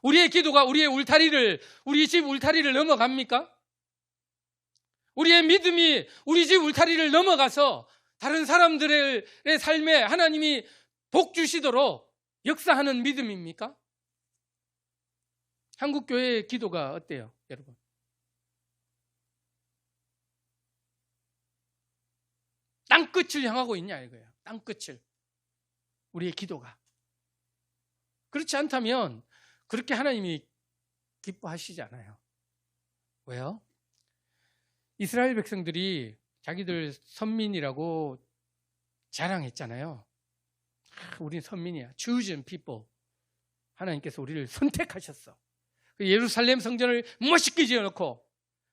우리의 기도가 우리 집 울타리를 넘어갑니까? 우리의 믿음이 우리 집 울타리를 넘어가서 다른 사람들의 삶에 하나님이 복 주시도록 역사하는 믿음입니까? 한국교회의 기도가 어때요, 여러분? 땅끝을 향하고 있냐 이거예요. 땅끝을. 우리의 기도가. 그렇지 않다면 그렇게 하나님이 기뻐하시지 않아요. 왜요? 이스라엘 백성들이 자기들 선민이라고 자랑했잖아요. 우린 선민이야. chosen people. 하나님께서 우리를 선택하셨어. 예루살렘 성전을 멋있게 지어놓고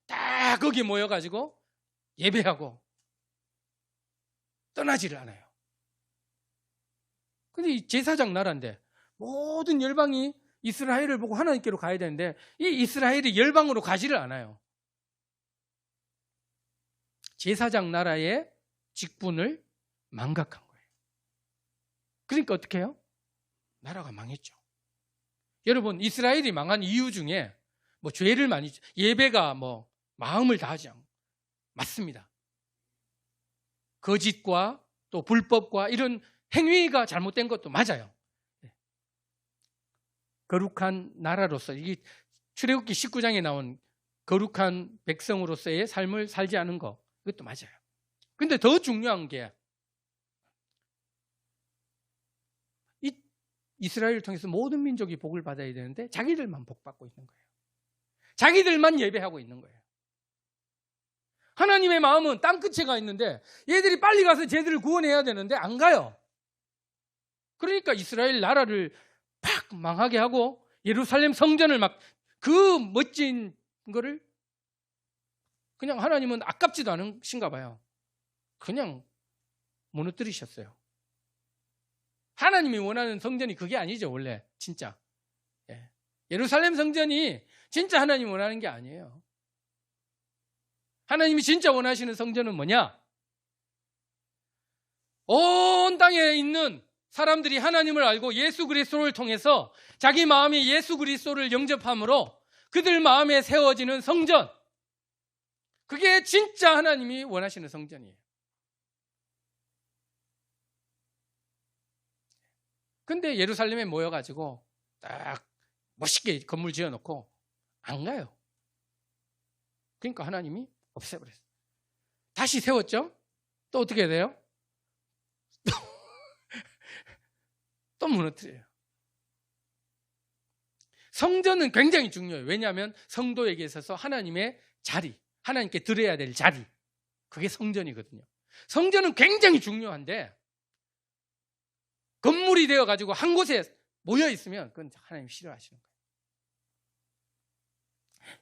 다 거기 모여가지고 예배하고 떠나지를 않아요. 근데 이 제사장 나라인데 모든 열방이 이스라엘을 보고 하나님께로 가야 되는데 이 이스라엘이 열방으로 가지를 않아요. 제사장 나라의 직분을 망각한 거예요. 그러니까 어떻게 해요? 나라가 망했죠. 여러분, 이스라엘이 망한 이유 중에 죄를 많이, 예배가 마음을 다하지 않고, 맞습니다. 거짓과 또 불법과 이런 행위가 잘못된 것도 맞아요. 거룩한 나라로서, 이게 출애굽기 19장에 나온 거룩한 백성으로서의 삶을 살지 않은 것, 이것도 맞아요. 근데 더 중요한 게 이스라엘을 통해서 모든 민족이 복을 받아야 되는데 자기들만 복 받고 있는 거예요. 자기들만 예배하고 있는 거예요. 하나님의 마음은 땅끝에 가 있는데 얘들이 빨리 가서 쟤들을 구원해야 되는데 안 가요. 그러니까 이스라엘 나라를 팍 망하게 하고 예루살렘 성전을 막 그 멋진 거를 그냥 하나님은 아깝지도 않으신가 봐요. 그냥 무너뜨리셨어요. 하나님이 원하는 성전이 그게 아니죠, 원래. 진짜. 예루살렘 성전이 진짜 하나님이 원하는 게 아니에요. 하나님이 진짜 원하시는 성전은 뭐냐? 온 땅에 있는 사람들이 하나님을 알고 예수 그리스도를 통해서 자기 마음에 예수 그리스도를 영접함으로 그들 마음에 세워지는 성전. 그게 진짜 하나님이 원하시는 성전이에요. 근데 예루살렘에 모여가지고 딱 멋있게 건물 지어놓고 안 가요. 그러니까 하나님이 없애버렸어요. 다시 세웠죠? 또 어떻게 돼요? 또 무너뜨려요. 성전은 굉장히 중요해요. 왜냐하면 성도에게 있어서 하나님의 자리, 하나님께 드려야 될 자리, 그게 성전이거든요. 성전은 굉장히 중요한데 건물이 되어가지고 한 곳에 모여 있으면 그건 하나님 싫어하시는 거예요.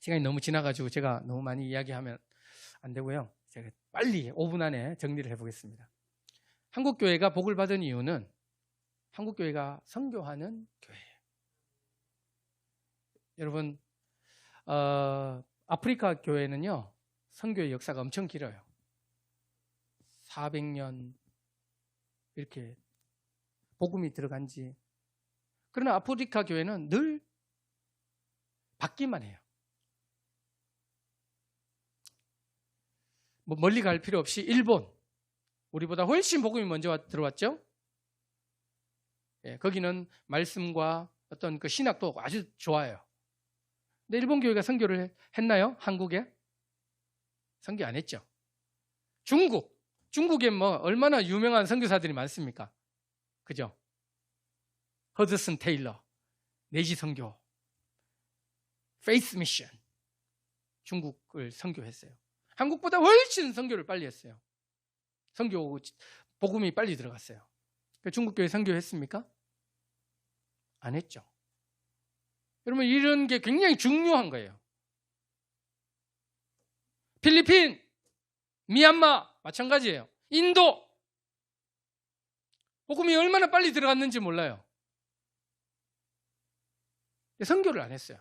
시간이 너무 지나가지고 제가 너무 많이 이야기하면 안 되고요. 제가 빨리 5분 안에 정리를 해보겠습니다. 한국교회가 복을 받은 이유는 한국교회가 선교하는 교회예요. 여러분, 아프리카 교회는요, 선교의 역사가 엄청 길어요. 400년 이렇게 복음이 들어간 지. 그러나 아프리카 교회는 늘 받기만 해요. 뭐 멀리 갈 필요 없이 일본, 우리보다 훨씬 복음이 먼저 들어왔죠. 거기는 말씀과 어떤 그 신학도 아주 좋아요. 근데 일본 교회가 선교를 했나요? 한국에? 선교 안 했죠. 중국에 뭐 얼마나 유명한 선교사들이 많습니까? 그죠? 허드슨 테일러, 내지 선교, 페이스 미션, 중국을 선교했어요. 한국보다 훨씬 선교를 빨리 했어요. 선교 복음이 빨리 들어갔어요. 중국 교회 선교했습니까? 안 했죠. 여러분, 이런 게 굉장히 중요한 거예요. 필리핀, 미얀마 마찬가지예요. 인도 복음이 얼마나 빨리 들어갔는지 몰라요. 선교를 안 했어요.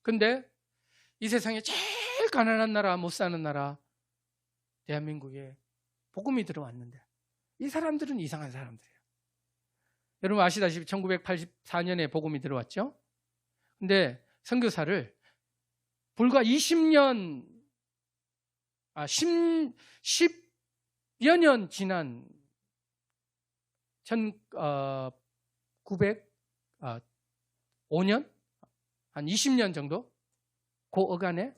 근데 이 세상에 제일 가난한 나라, 못 사는 나라 대한민국에 복음이 들어왔는데 이 사람들은 이상한 사람들이에요. 여러분 아시다시피 1984년에 복음이 들어왔죠. 근데 선교사를 불과 10여 년 지난 1905년 한 20년 정도 그 어간에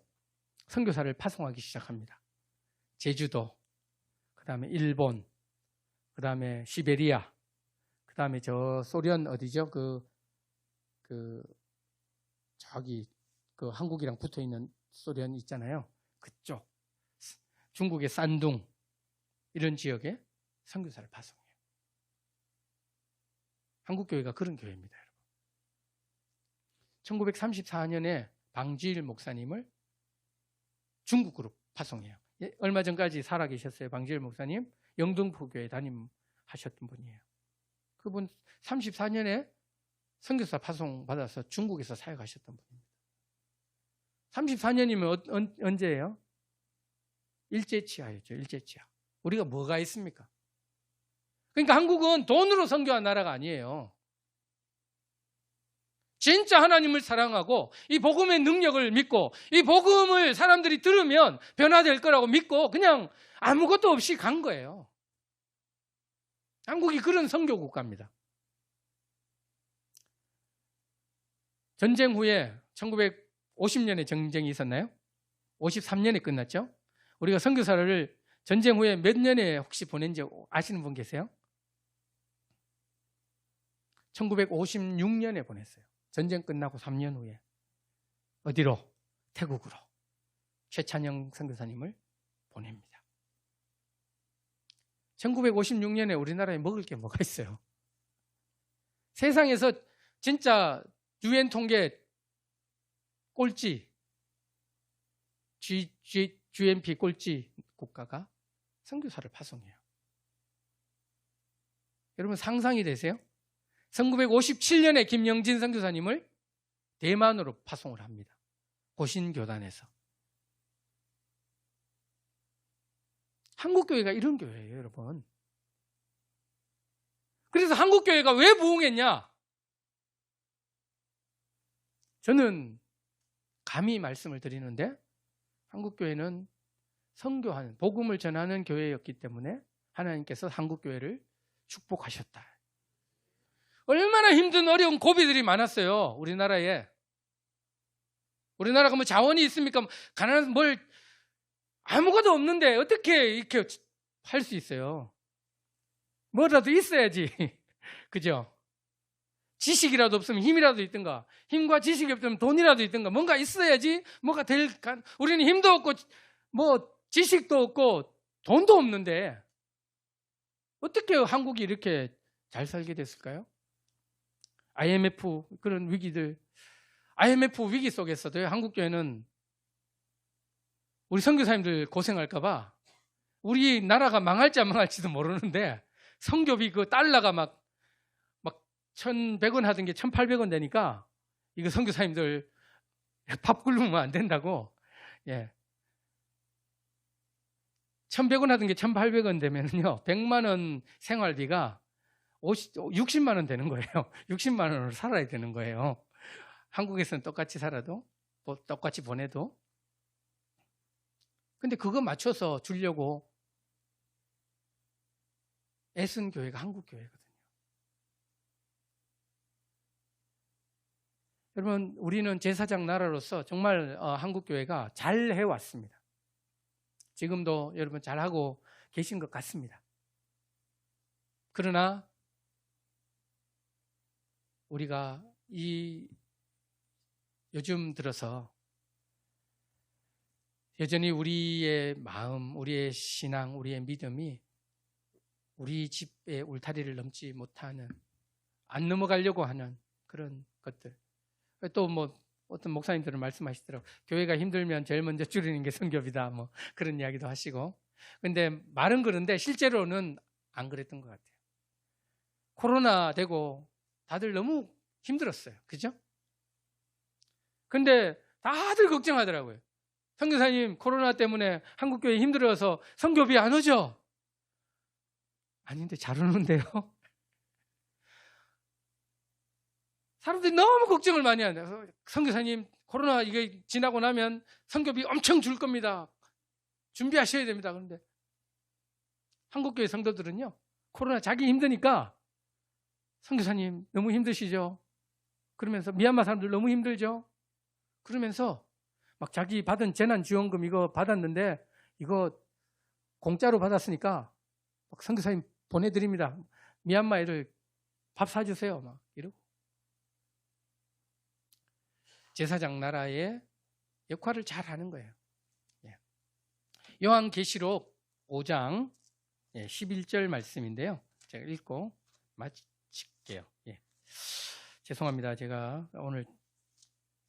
선교사를 파송하기 시작합니다. 제주도, 그 다음에 일본, 그 다음에 시베리아, 그 다음에 저 소련 어디죠? 저기 그 한국이랑 붙어 있는 소련 있잖아요. 그쪽, 중국의 산둥 이런 지역에 선교사를 파송해요. 한국교회가 그런 교회입니다, 여러분. 1934년에 방지일 목사님을 중국으로 파송해요. 얼마 전까지 살아계셨어요. 방지일 목사님, 영등포교회 담임하셨던 분이에요. 그분 34년에 선교사 파송 받아서 중국에서 사역하셨던 분입니다. 34년이면 언제예요? 일제치하였죠. 일제치하. 우리가 뭐가 있습니까? 그러니까 한국은 돈으로 선교한 나라가 아니에요. 진짜 하나님을 사랑하고 이 복음의 능력을 믿고 이 복음을 사람들이 들으면 변화될 거라고 믿고 그냥 아무것도 없이 간 거예요. 한국이 그런 선교 국가입니다. 전쟁 후에 1950년에 전쟁이 있었나요? 53년에 끝났죠? 우리가 선교사를 전쟁 후에 몇 년에 혹시 보낸지 아시는 분 계세요? 1956년에 보냈어요. 전쟁 끝나고 3년 후에. 어디로? 태국으로. 최찬영 선교사님을 보냅니다. 1956년에 우리나라에 먹을 게 뭐가 있어요? 세상에서 진짜 UN 통계 꼴찌, GNP 꼴찌 국가가 선교사를 파송해요. 여러분 상상이 되세요? 1957년에 김영진 선교사님을 대만으로 파송을 합니다. 고신교단에서. 한국교회가 이런 교회예요, 여러분. 그래서 한국교회가 왜 부흥했냐? 저는 감히 말씀을 드리는데 한국교회는 선교하는, 복음을 전하는 교회였기 때문에 하나님께서 한국교회를 축복하셨다. 얼마나 힘든 어려운 고비들이 많았어요, 우리나라에. 우리나라가 뭐 자원이 있습니까? 가난한 뭘 아무것도 없는데 어떻게 이렇게 할 수 있어요? 뭐라도 있어야지. 그죠? 지식이라도 없으면 힘이라도 있든가, 힘과 지식이 없으면 돈이라도 있든가, 뭔가 있어야지 뭐가 우리는 힘도 없고 뭐 지식도 없고 돈도 없는데 어떻게 한국이 이렇게 잘 살게 됐을까요? IMF 그런 위기들, IMF 위기 속에서도 한국교회는 우리 선교사님들 고생할까 봐 우리 나라가 망할지 안 망할지도 모르는데 선교비 그 달러가 막 1,100원 하던 게 1,800원 되니까 이거 선교사님들 밥 굶으면 안 된다고. 예. 1,100원 하던 게 1,800원 되면요 100만 원 생활비가 60만 원 되는 거예요. 60만 원으로 살아야 되는 거예요. 한국에서는 똑같이 살아도, 똑같이 보내도. 근데 그거 맞춰서 주려고 애쓴 교회가 한국교회거든요. 여러분, 우리는 제사장 나라로서 정말 한국교회가 잘 해왔습니다. 지금도 여러분 잘하고 계신 것 같습니다. 그러나 우리가 요즘 들어서 여전히 우리의 마음, 우리의 신앙, 우리의 믿음이 우리 집의 울타리를 넘지 못하는, 안 넘어가려고 하는 그런 것들. 또 뭐 어떤 목사님들은 말씀하시더라고요. 교회가 힘들면 제일 먼저 줄이는 게 선교비다. 뭐 그런 이야기도 하시고. 근데 말은 그런데 실제로는 안 그랬던 것 같아요. 코로나 되고 다들 너무 힘들었어요. 그죠? 근데 다들 걱정하더라고요. 선교사님, 코로나 때문에 한국교회 힘들어서 선교비 안 오죠? 아닌데 잘 오는데요. 사람들이 너무 걱정을 많이 한다. 선교사님, 코로나 이게 지나고 나면 선교비 엄청 줄 겁니다. 준비하셔야 됩니다. 그런데 한국교회 성도들은요, 코로나 자기 힘드니까 선교사님 너무 힘드시죠? 그러면서 미얀마 사람들 너무 힘들죠? 그러면서 막 자기 받은 재난지원금 이거 받았는데 이거 공짜로 받았으니까 막 선교사님 보내드립니다. 미얀마 애들 밥 사주세요. 막 이러고. 제사장 나라의 역할을 잘 하는 거예요. 요한계시록 5장 11절 말씀인데요. 제가 읽고 마칠게요. 죄송합니다. 제가 오늘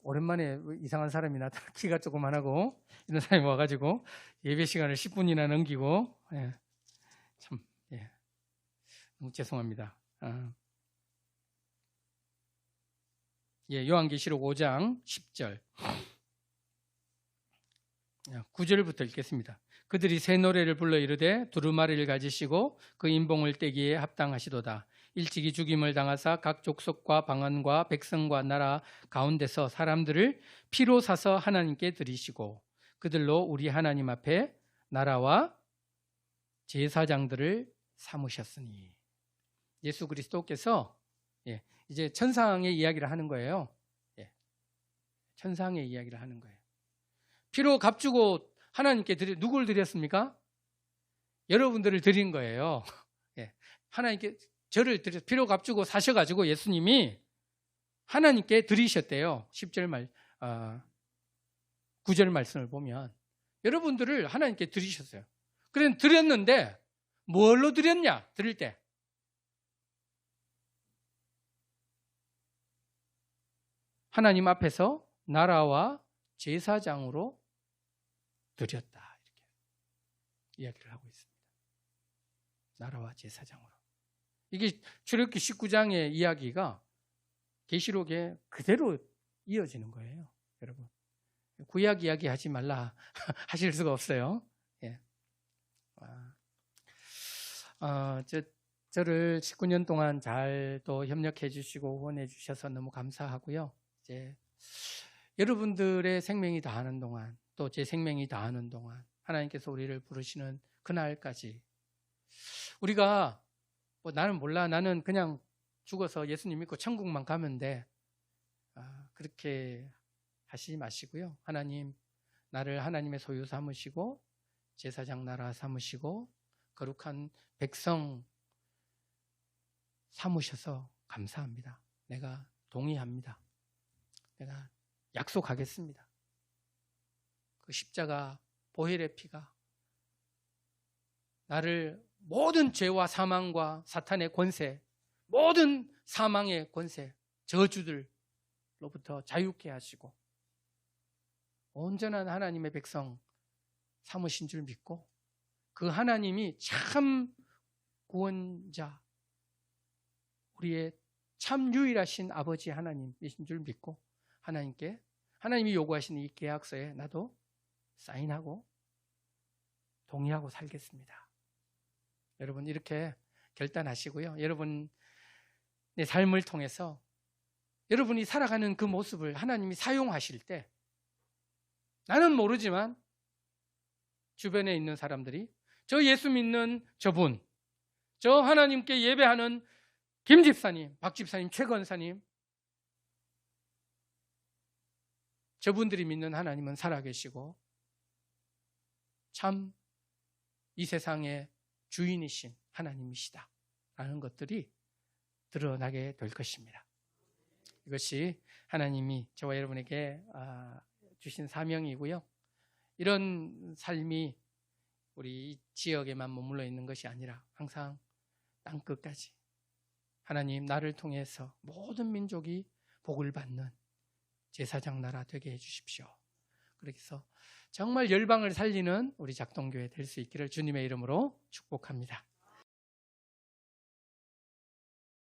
오랜만에 이상한 사람이 나타나 키가 조그만하고 이런 사람이 와가지고 예배 시간을 10분이나 넘기고 참 너무 죄송합니다. 요한계시록 5장 10절 9절부터 읽겠습니다. 그들이 새 노래를 불러 이르되 두루마리를 가지시고 그 인봉을 떼기에 합당하시도다. 일찍이 죽임을 당하사 각 족속과 방언과 백성과 나라 가운데서 사람들을 피로 사서 하나님께 드리시고 그들로 우리 하나님 앞에 나라와 제사장들을 삼으셨으니. 예수 그리스도께서 이제 천상의 이야기를 하는 거예요. 천상의 이야기를 하는 거예요. 피로 값주고 하나님께 누구를 드렸습니까? 여러분들을 드린 거예요. 하나님께 저를 피로 값주고 사셔가지고 예수님이 하나님께 드리셨대요. 9절 말씀을 보면 여러분들을 하나님께 드리셨어요. 그래 드렸는데 뭘로 드렸냐? 드릴 때 하나님 앞에서 나라와 제사장으로 드렸다. 이렇게 이야기를 하고 있습니다. 나라와 제사장으로. 이게 출애굽기 19장의 이야기가 계시록에 그대로 이어지는 거예요. 여러분. 구약 이야기 하지 말라 하실 수가 없어요. 저를 19년 동안 잘 또 협력해 주시고 후원해 주셔서 너무 감사하고요. 이제 여러분들의 생명이 다하는 동안 또 제 생명이 다하는 동안 하나님께서 우리를 부르시는 그날까지 우리가 나는 몰라 나는 그냥 죽어서 예수님 믿고 천국만 가면 돼. 그렇게 하시지 마시고요. 하나님 나를 하나님의 소유 삼으시고 제사장 나라 삼으시고 거룩한 백성 삼으셔서 감사합니다. 내가 동의합니다. 내가 약속하겠습니다. 그 십자가 보혈의 피가 나를 모든 죄와 사망과 사탄의 권세, 모든 사망의 권세, 저주들로부터 자유케 하시고 온전한 하나님의 백성 삼으신 줄 믿고 그 하나님이 참 구원자, 우리의 참 유일하신 아버지 하나님이신 줄 믿고 하나님이 요구하시는 이 계약서에 나도 사인하고 동의하고 살겠습니다. 여러분 이렇게 결단하시고요. 여러분의 삶을 통해서 여러분이 살아가는 그 모습을 하나님이 사용하실 때 나는 모르지만 주변에 있는 사람들이 저 예수 믿는 저분, 저 하나님께 예배하는 김 집사님, 박 집사님, 최 권사님 저분들이 믿는 하나님은 살아계시고 참 이 세상의 주인이신 하나님이시다 라는 것들이 드러나게 될 것입니다. 이것이 하나님이 저와 여러분에게 주신 사명이고요. 이런 삶이 우리 지역에만 머물러 있는 것이 아니라 항상 땅끝까지 하나님 나를 통해서 모든 민족이 복을 받는 제사장 나라 되게 해주십시오. 그래서 정말 열방을 살리는 우리 작동교회 될 수 있기를 주님의 이름으로 축복합니다.